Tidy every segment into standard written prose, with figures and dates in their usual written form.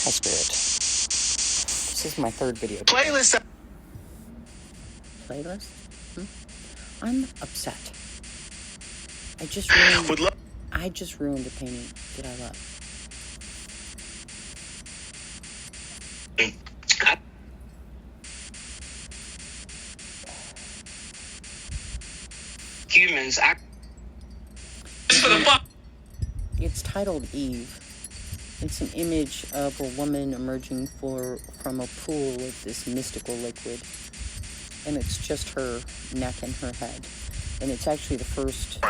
Hi, Spirit. This is my third video. Playlist. I'm upset. I just ruined a painting that I love. Humans act for the fuck. It's titled Eve. It's an image of a woman emerging from a pool of this mystical liquid. And it's just her neck and her head. And it's actually the first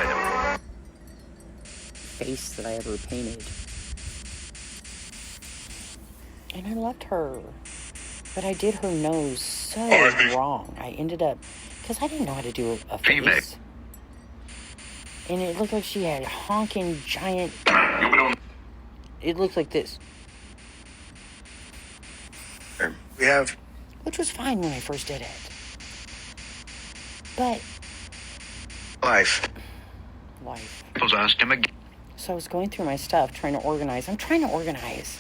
face that I ever painted. And I loved her. But I did her nose so wrong. I ended up, because I didn't know how to do a face. And it looked like she had honking giant... It looked like this. We have... Which was fine when I first did it. But... Life. So I was going through my stuff, trying to organize. I'm trying to organize.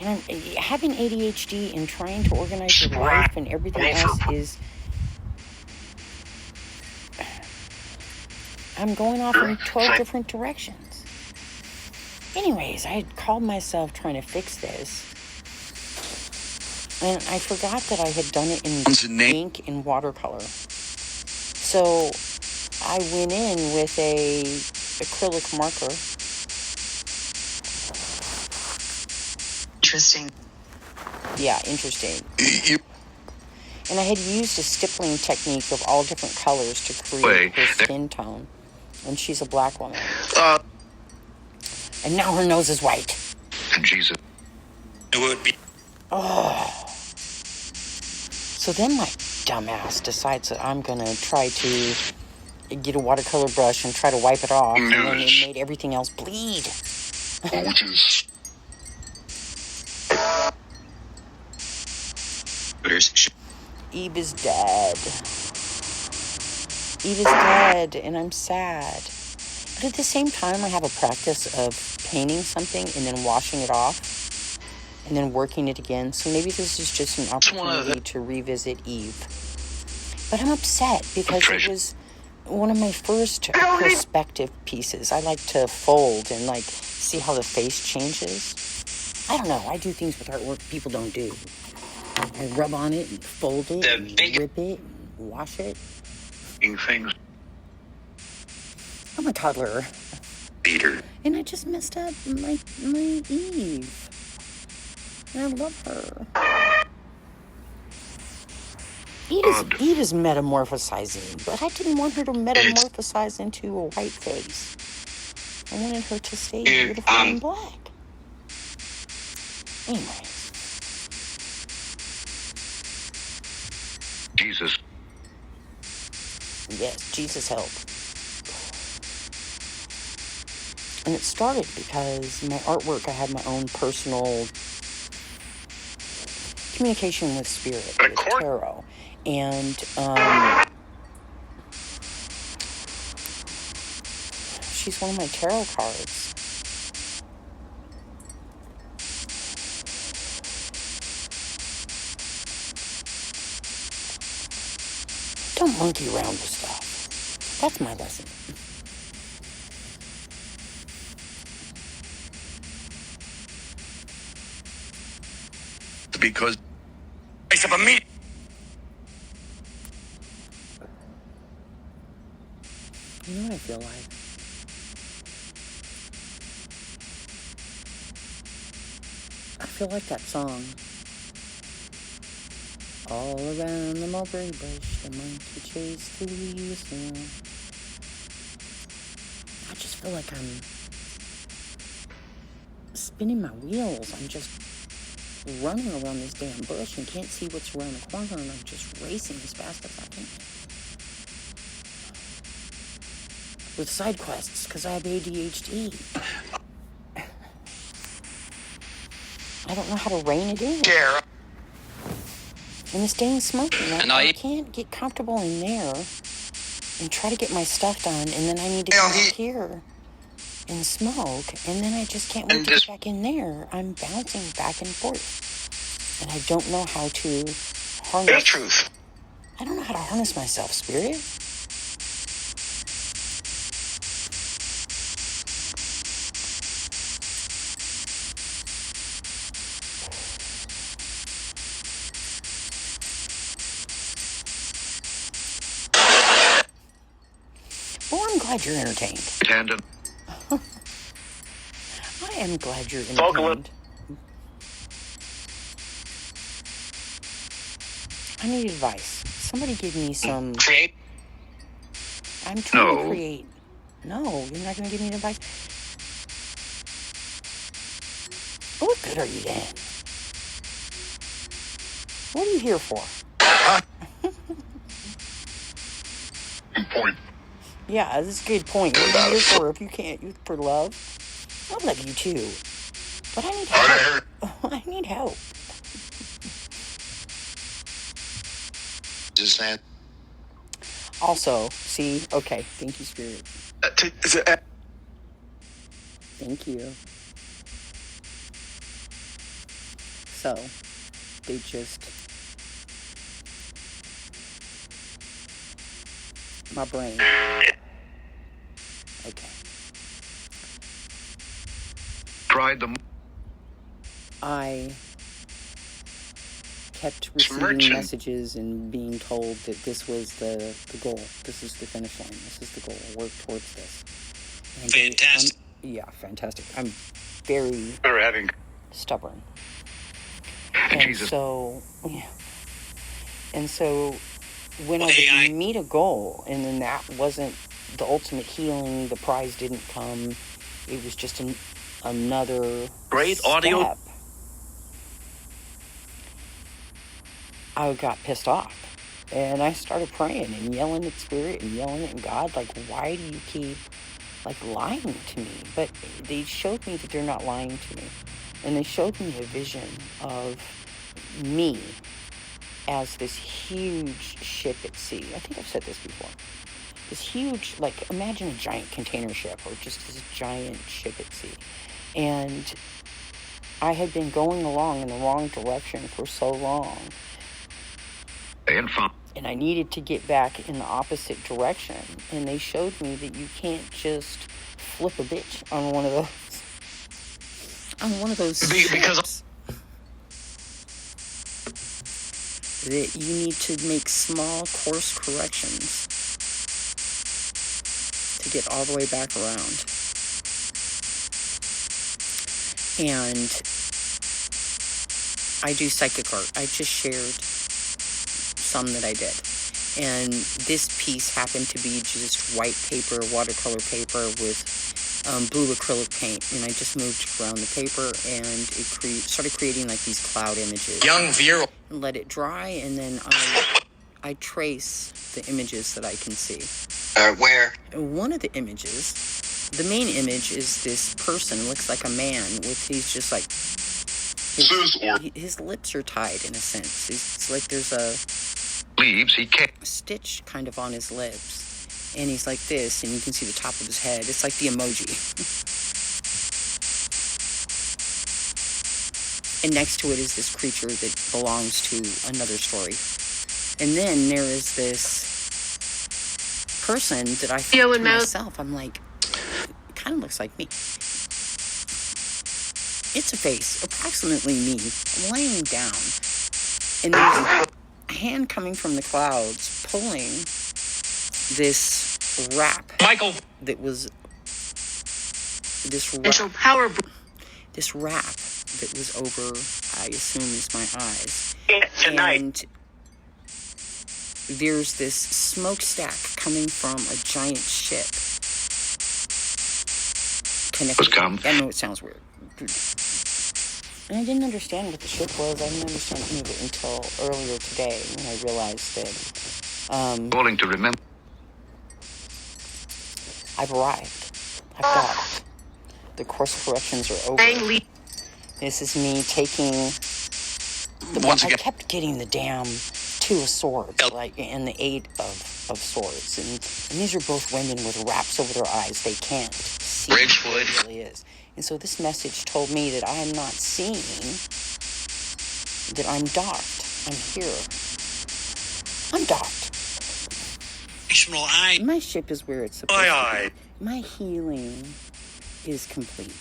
And having ADHD and trying to organize your life and everything else is... I'm going off in 12 different directions. Anyways, I had called myself trying to fix this. And I forgot that I had done it in ink and watercolor. So I went in with a acrylic marker. Interesting. Yeah, interesting. And I had used a stippling technique of all different colors to create her skin tone. And she's a black woman. And now her nose is white. Jesus. It would be. Oh. So then my dumbass decides that I'm going to try to get a watercolor brush and try to wipe it off. And then it made everything else bleed. Eve is dead. Eve is dead, and I'm sad. But at the same time, I have a practice of painting something and then washing it off and then working it again. So maybe this is just an opportunity to revisit Eve. But I'm upset because it was one of my first perspective pieces. I like to fold and like see how the face changes. I don't know. I do things with artwork people don't do. I rub on it and fold it and rip it and wash it. Things. I'm a toddler. Peter. And I just messed up my Eve. And I love her. Eve is metamorphosizing, but I didn't want her to metamorphosize into a white face. I wanted her to stay beautiful and black. Anyways. Jesus. Yes, Jesus help. And it started because my artwork, I had my own personal communication with spirit, with tarot. And she's one of my tarot cards. Don't monkey around with stuff. That's my lesson. Because it's up a meat. You know what I feel like? I feel like that song. All around the mulberry bush, the monkey chased the leaves down. I just feel like I'm spinning my wheels. I'm just running around this damn bush and can't see what's around the corner, and I'm just racing as fast as I can. With side quests, because I have ADHD. I don't know how to rein it in. And this dang smoking, I can't get comfortable in there and try to get my stuff done, and then I need to come back here. and smoke, and then I just can't wait to get back in there. I'm bouncing back and forth, and I don't know how to harness. The truth. I don't know how to harness myself, Spirit. Well, I'm glad you're entertained. I am glad you're entertained. I need advice. Somebody give me some... Create. I'm trying to create. No, you're not going to give me advice? What good are you then? What are you here for? Point. Yeah, this is a good point. What are you here for if you can't use for love? I love you too. But I need help. I need help. Just that. Also, see, okay, thank you, Spirit. Thank you. So, they just... My brain. Okay. Tried them. I kept receiving messages and being told that this was the goal. This is the finish line. This is the goal. Work towards this. And Fantastic. Fantastic. I'm very stubborn. And Jesus. so, yeah. And so, when I would meet a goal, and then that wasn't the ultimate healing, the prize didn't come, it was just another Great step. audio. I got pissed off. And I started praying and yelling at Spirit and yelling at God, like, why do you keep, like, lying to me? But they showed me that they're not lying to me. And they showed me a vision of me as this huge ship at sea. I think I've said this before. This huge, like, imagine a giant container ship or just this giant ship at sea. And I had been going along in the wrong direction for so long. And I needed to get back in the opposite direction. And they showed me that you can't just flip a bitch on one of those ships. That you need to make small course corrections to get all the way back around. And I do psychic art. I just shared some that I did. And this piece happened to be just white paper, watercolor paper with blue acrylic paint. And I just moved around the paper and it started creating like these cloud images. Young Vero. Let it dry, and then I trace the images that I can see. Where? One of the images, the main image is this person, looks like a man with, he's just like, his lips are tied in a sense. It's like there's a stitch kind of on his lips, and he's like this, and you can see the top of his head. It's like the emoji. And next to it is this creature that belongs to another story. And then there is this person that I thought to myself, I'm like, it kind of looks like me. It's a face, approximately me, laying down. And there's a hand coming from the clouds, pulling this wrap. Michael. That was this wrap that was over, I assume is my eyes. And there's this smokestack coming from a giant ship. Connected. I know it sounds weird. And I didn't understand what the ship was. I didn't understand any of it until earlier today when I realized that Calling to remember. I've arrived. I've got it. The course corrections are over. This is me taking I kept getting the damn Two of Swords, like, and the Eight of Swords, and these are both women with wraps over their eyes. They can't see Ridgewood. what it really is. And so this message told me that I am not seeing, that I'm docked. I'm here. I'm docked. My ship is where it's supposed to be. My healing is complete.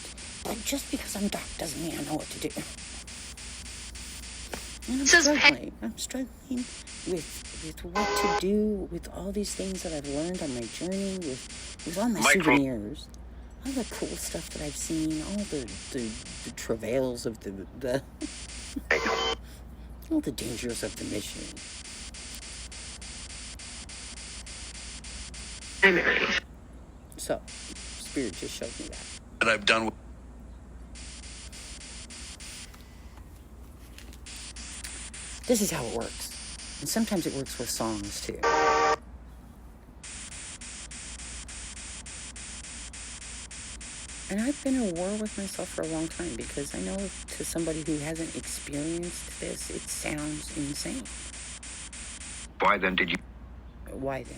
But just because I'm docked doesn't mean I know what to do. And I'm struggling with what to do with all these things that I've learned on my journey, with all my souvenirs, all the cool stuff that I've seen, all the travails of the all the dangers of the mission. So, Spirit just showed me that I've done with. This is how it works. And sometimes it works with songs, too. And I've been at war with myself for a long time because I know to somebody who hasn't experienced this, it sounds insane. Why then did you? Why then?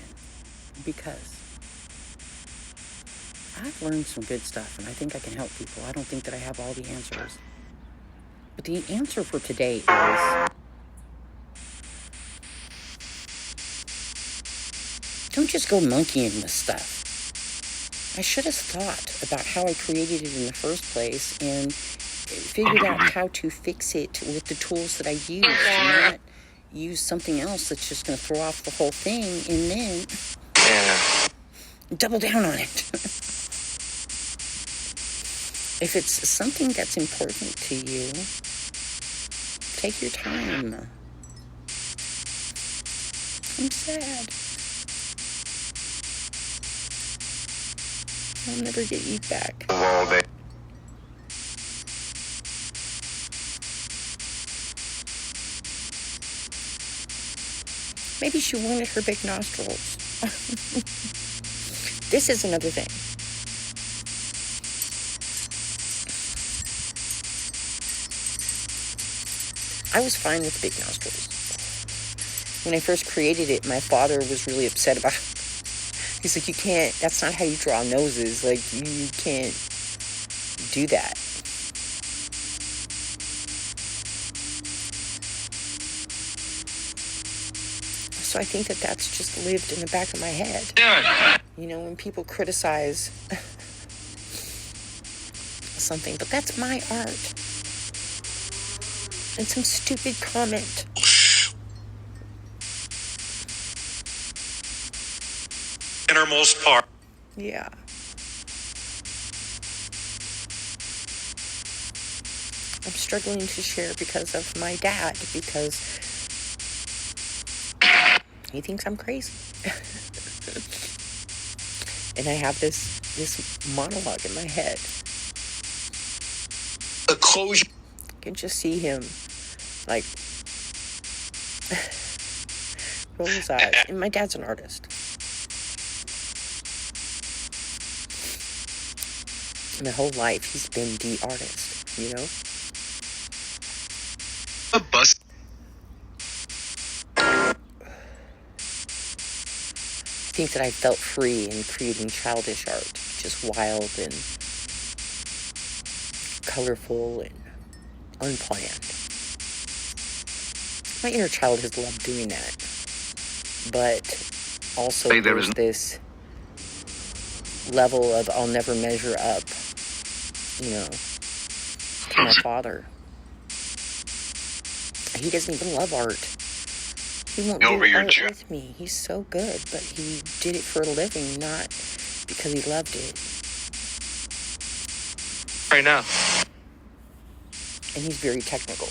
Because I've learned some good stuff and I think I can help people. I don't think that I have all the answers. But the answer for today is, don't just go monkeying with stuff. I should have thought about how I created it in the first place and figured out how to fix it with the tools that I use, and not use something else that's just going to throw off the whole thing and then double down on it. If it's something that's important to you, take your time. I'm sad. I'll never get you back. Maybe she wanted her big nostrils. This is another thing. I was fine with big nostrils. When I first created it, my father was really upset about it. He's like, you can't, that's not how you draw noses. Like, you can't do that. So I think that that's just lived in the back of my head. You know, when people criticize something, but that's my art. And some stupid comment. Innermost part. Yeah. I'm struggling to share because of my dad, because he thinks I'm crazy. And I have this monologue in my head. The closure. I can just see him, like, roll his eyes. And my dad's an artist. My whole life, he's been the artist, you know? A bus. I think that I felt free in creating childish art, just wild and colorful and unplanned. My inner child has loved doing that. But also there's this level of I'll never measure up, you know, to my father. He doesn't even love art. He won't do art with me. He's so good, but he did it for a living, not because he loved it. Right now. And he's very technical.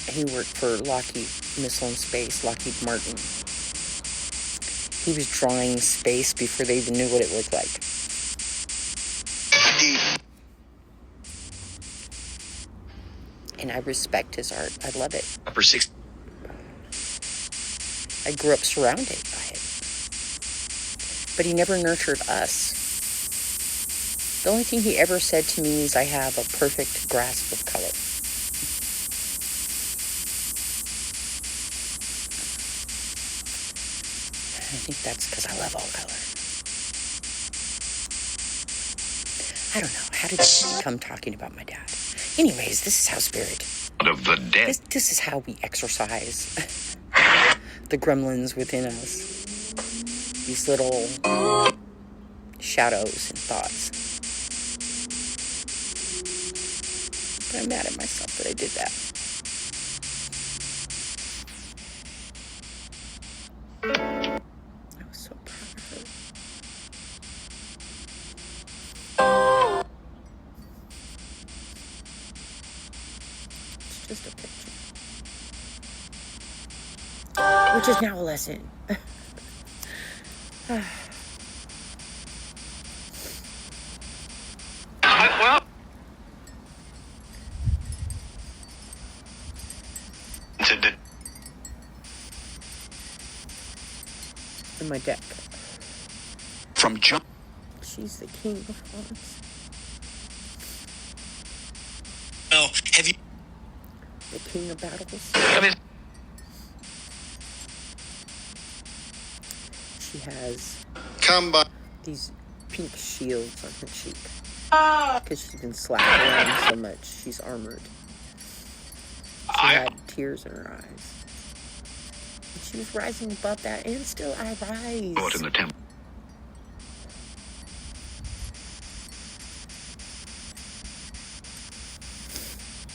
He worked for Lockheed Missile and Space, Lockheed Martin. He was drawing space before they even knew what it looked like. And I respect his art. I love it. Upper 6. I grew up surrounded by it. But he never nurtured us. The only thing he ever said to me is I have a perfect grasp of color. I think that's because I love all color. I don't know. How did she come talking about my dad? Anyways, this is how spirit. Of the dead. This is how we exercise the gremlins within us. These little shadows and thoughts. But I'm mad at myself that I did that. I was so proud of her. It's just a picture. Which is now a lesson. Well. In my deck. From jump. She's the king of wands. Oh, have you? The king of battles. I mean, She has come by. these pink shields on her cheek. Because she's been slapped around so much, she's armored. She had tears in her eyes. And she was rising above that, and still I rise. What in the temple?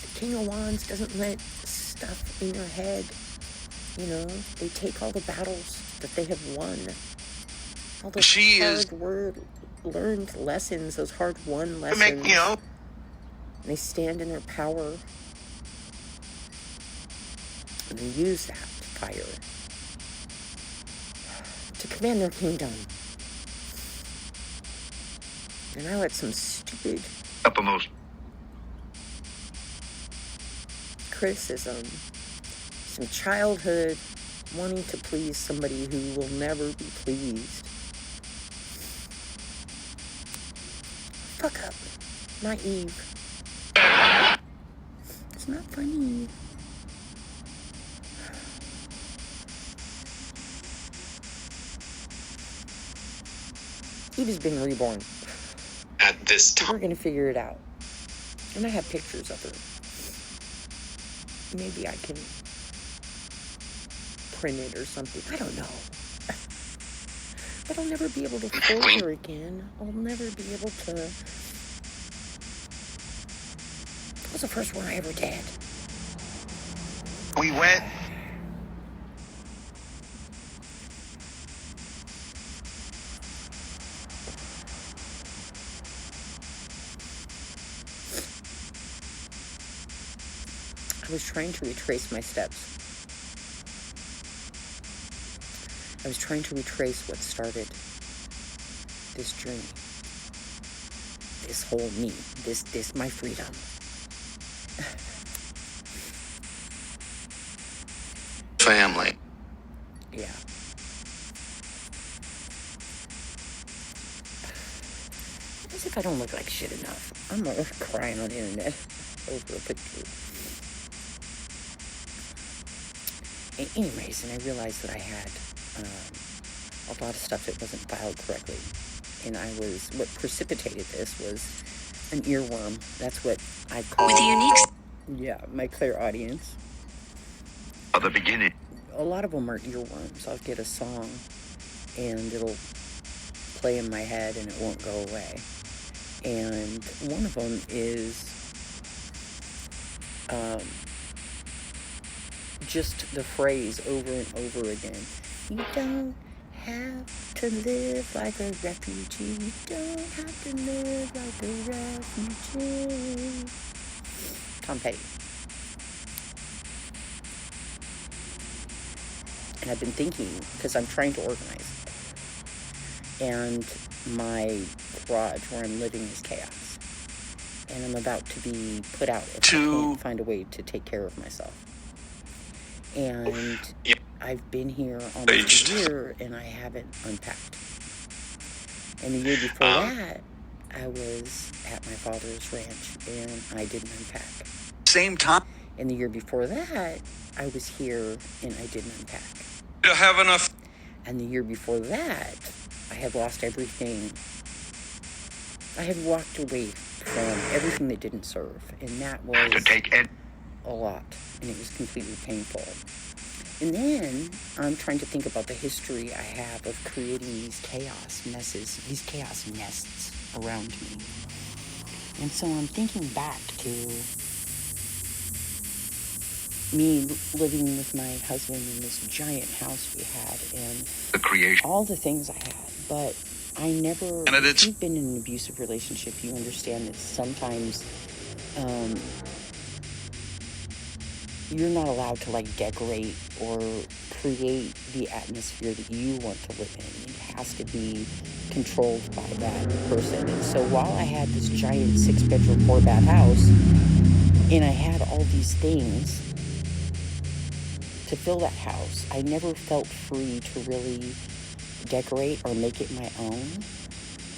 The King of Wands doesn't let stuff in your head. You know, they take all the battles that they have won. All those learned lessons, those hard-won lessons. You know. And they stand in their power. And they use that fire to command their kingdom. And I let some stupid Uppermost. criticism, some childhood wanting to please somebody who will never be pleased. Fuck up. Naive. It's not funny. Eve has been reborn. At this time. We're gonna figure it out. And I have pictures of her. Maybe I can print it or something. I don't know. But I'll never be able to fold her again. I'll never be able to. It was the first one I ever did. We went. I was trying to retrace my steps. I was trying to retrace what started this journey. This whole me. This my freedom. Family. Yeah. As if I don't look like shit enough. I'm crying on the internet over a picture. Anyways, and I realized that I had a lot of stuff that wasn't filed correctly. And what precipitated this was an earworm. That's what I call... With the unique... Yeah, my clairaudience. At the beginning. A lot of them are earworms. I'll get a song and it'll play in my head and it won't go away. And one of them is just the phrase over and over again. You don't have to live like a refugee. You don't have to live like a refugee. Tom Petty. And I've been thinking, because I'm trying to organize. And my garage where I'm living is chaos. And I'm about to be put out if I can't find a way to take care of myself. And I've been here almost a year and I haven't unpacked. And the year before that, I was at my father's ranch and I didn't unpack. Same time. And the year before that, I was here and I didn't unpack. You have enough. And the year before that, I had lost everything I had walked away from everything that didn't serve, and that was a lot, and it was completely painful. And then I'm trying to think about the history I have of creating these chaos messes, these chaos nests around me. And so I'm thinking back to me living with my husband in this giant house we had, and The creation. all the things I had. But I never, And if you've been in an abusive relationship, you understand that sometimes you're not allowed to like decorate or create the atmosphere that you want to live in. It has to be controlled by that person. And so while I had this giant 6-bedroom, 4-bath house, and I had all these things to fill that house, I never felt free to really decorate or make it my own.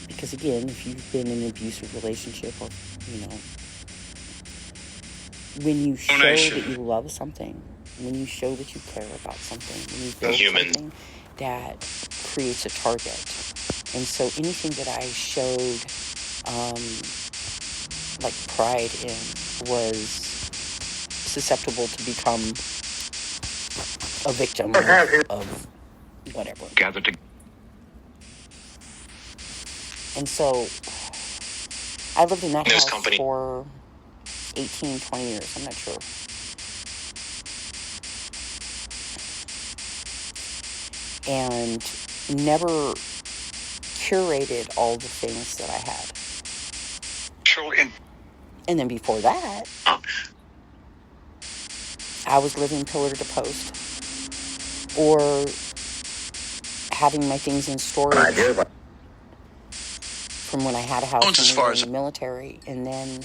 Because again, if you've been in an abusive relationship, or when you show that you love something, when you show that you care about something, when you build something, that creates a target. And so anything that I showed like pride in was susceptible to become a victim of whatever. And so I lived in that house for 18, 20 years, I'm not sure. And never curated all the things that I had. Sure. And then before that, I was living pillar to post, or having my things in storage from when I had a house when we were in the military. And then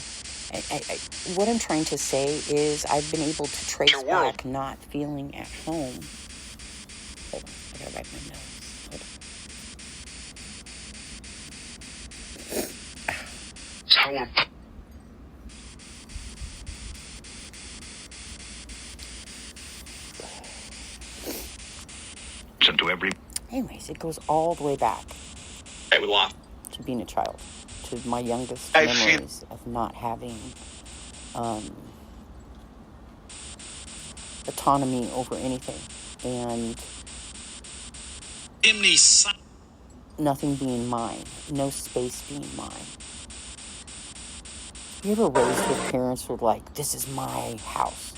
what I'm trying to say is I've been able to trace back not feeling at home. Hold on, I gotta write my notes. Hold on. Anyways, it goes all the way back to being a child, to my youngest memories of not having autonomy over anything, and nothing being mine, no space being mine. You ever raised with parents who are like, this is my house,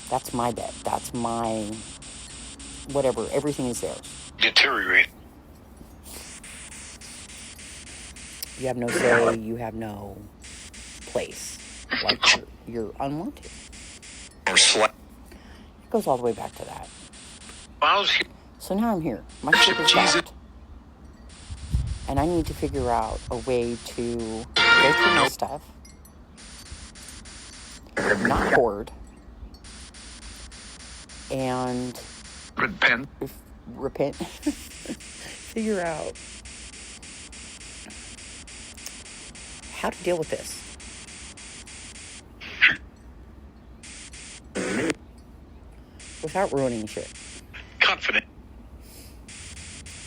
that's my bed, that's my whatever, everything is theirs. Deteriorate. You have no say, you have no place. Like you're unwanted. It goes all the way back to that. So now I'm here. My ship is locked. And I need to figure out a way to go through my stuff, not hoard, and repent, figure out how to deal with this. Without ruining shit. Confident.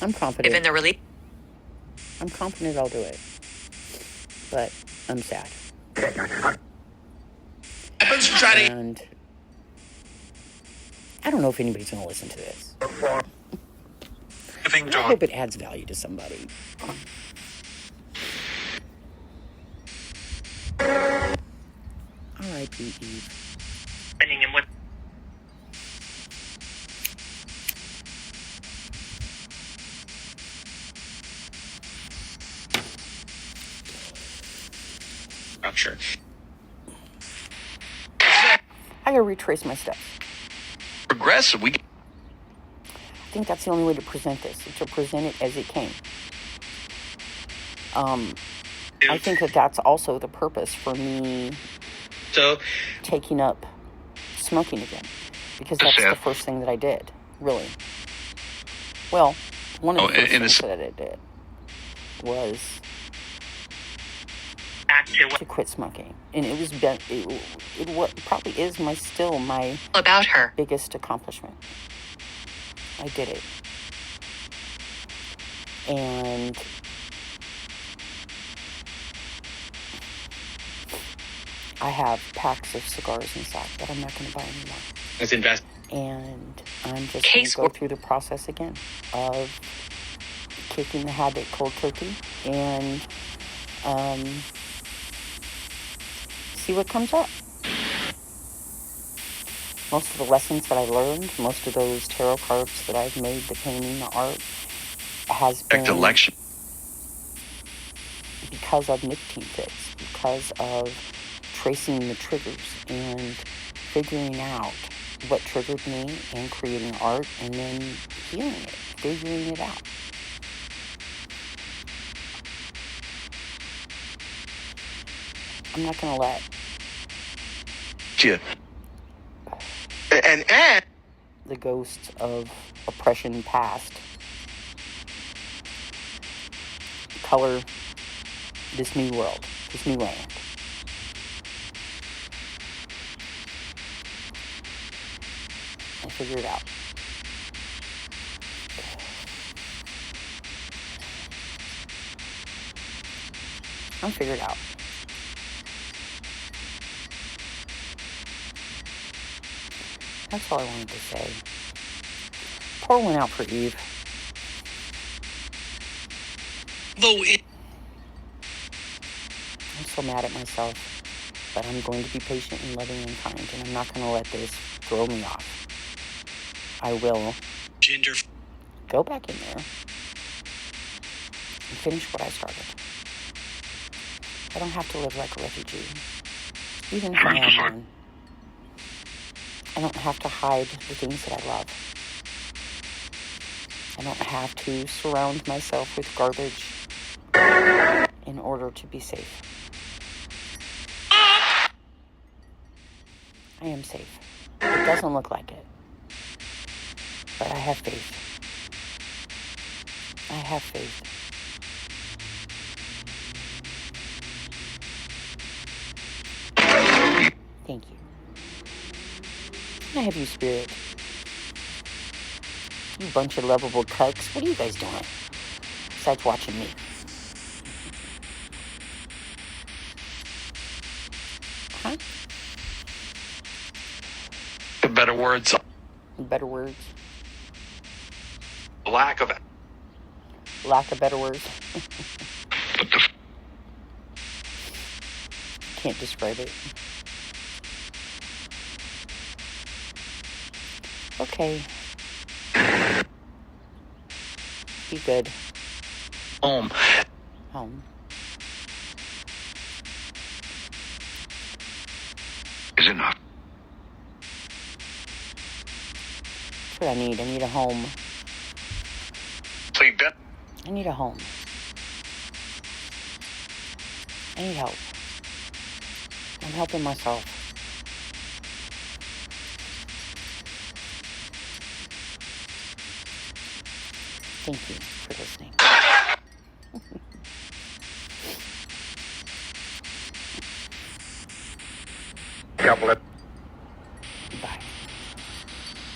I'm confident. Given the relief. I'm confident I'll do it. But I'm sad. And I don't know if anybody's going to listen to this. I hope it adds value to somebody. R.I.P. Eve. I'm sure. I gotta retrace my steps. Progressive. I think that's the only way to present this, to present it as it came. I think that's also the purpose for me taking up smoking again, because that's the first thing that I did, really. Well, one of the first things that I did was to quit smoking, and it was what probably is still my About her. biggest accomplishment. I did it, and I have packs of cigars inside that I'm not going to buy anymore. Let's invest. And I'm just going to go through the process again of kicking the habit cold turkey and see what comes up. Most of the lessons that I learned, most of those tarot cards that I've made, the painting, the art, has been because of nicotine fix, because of tracing the triggers and figuring out what triggered me and creating art and then healing it, figuring it out. I'm not going to let the ghosts of oppression past color this new world, this new land. And figure it out. I'm figured out. That's all I wanted to say. Pour one out for Eve. I'm so mad at myself, but I'm going to be patient and loving and kind, and I'm not going to let this throw me off. I will go back in there and finish what I started. I don't have to live like a refugee, even if I am one. I don't have to hide the things that I love. I don't have to surround myself with garbage in order to be safe. I am safe. It doesn't look like it. But I have faith. I have faith. Thank you. I have you, Spirit. You bunch of lovable cucks. What are you guys doing? Besides watching me. Huh? Better words. Better words. Lack of better words. Can't describe it. Okay. Be good. Home. Is enough. That's what I need. I need a home. Sleep better. I need a home. I need help. I'm helping myself. Thank you for listening. Couple of